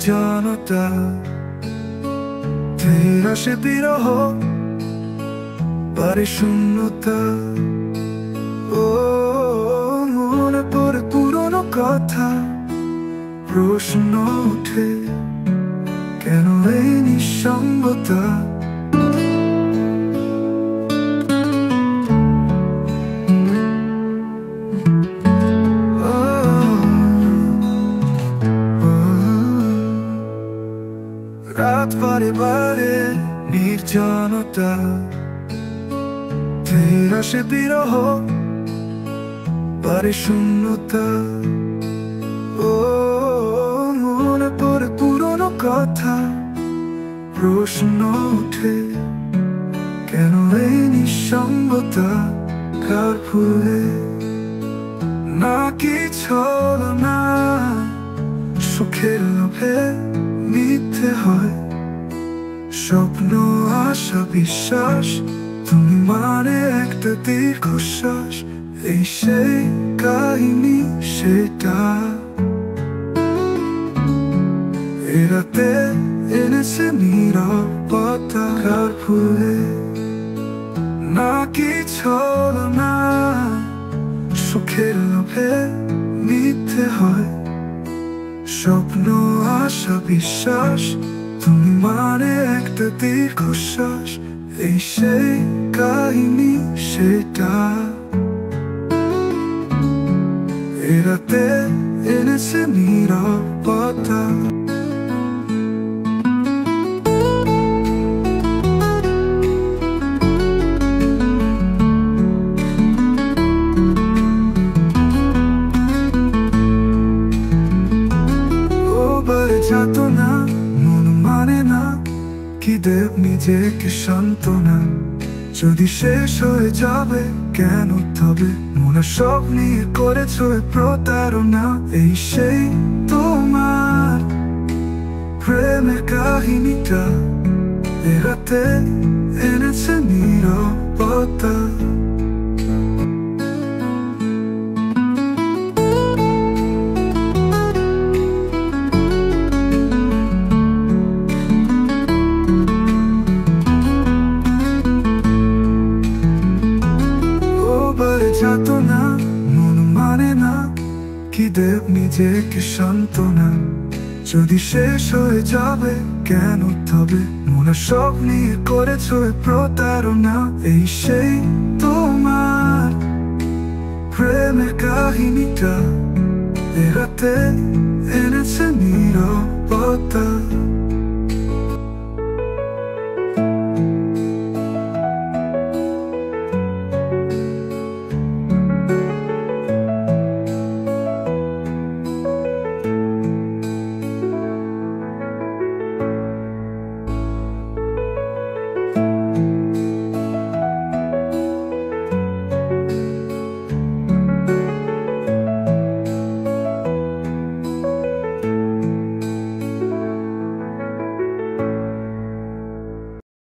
নির্জনতা, ধীর আসে বিরহ, বাড়ে শূন্যতা। ও মনে পড়ে পুরনো কথা, প্রশ্ন ওঠে কেন এই নিঃসঙ্গতা। রাত বারে বারে নির্জনতা, ধীর আসে বিরহ, বাড়ে শূন্যতা। ও মনে পড়ে পুরনো কথা, প্রশ্ন ওঠে কেন এই নিঃসঙ্গতা। কার ভুলে নাকি ছলনা, সুখের লোভে মিথ্যে হয় স্বপ্ন, আশা, বিশ্বাস। তুমি মানে একটা দীর্ঘশ্বাস, এই সেই কাহিনী সেটা। এরাতে এনেছে নীরবতা। কার ভুলে নাকি ছলনা, সুখের লোভে মিথ্যে হয় স্বপ্ন, আশা, বিশ্বাস। তুমি মানে একটা দীর্ঘশ্বাস, এই সেই কাহিনী সেটা। এরাতে এনেছে নীরবতা। যাতনা মন মানে না, কি দেব নিজেকে সান্ত্বনা। যদি শেষ হয়ে যাবে কেন তবে, মনে সব নিয়ে করেছ প্রতারণা। এই সেই তোমার প্রেমের কাহিনীটা, এরাতে এনেছে নীরবতা। যাতনা মন মানে না, কি দেব নিজেকে সান্ত্বনা। যদি শেষ হয়ে যাবে কেন তবে, মনে সব নিয়ে করেছ প্রতারণা। এই সেই তোমার প্রেমের কাহিনীটা, এরাতে এনেছে নীরবতা।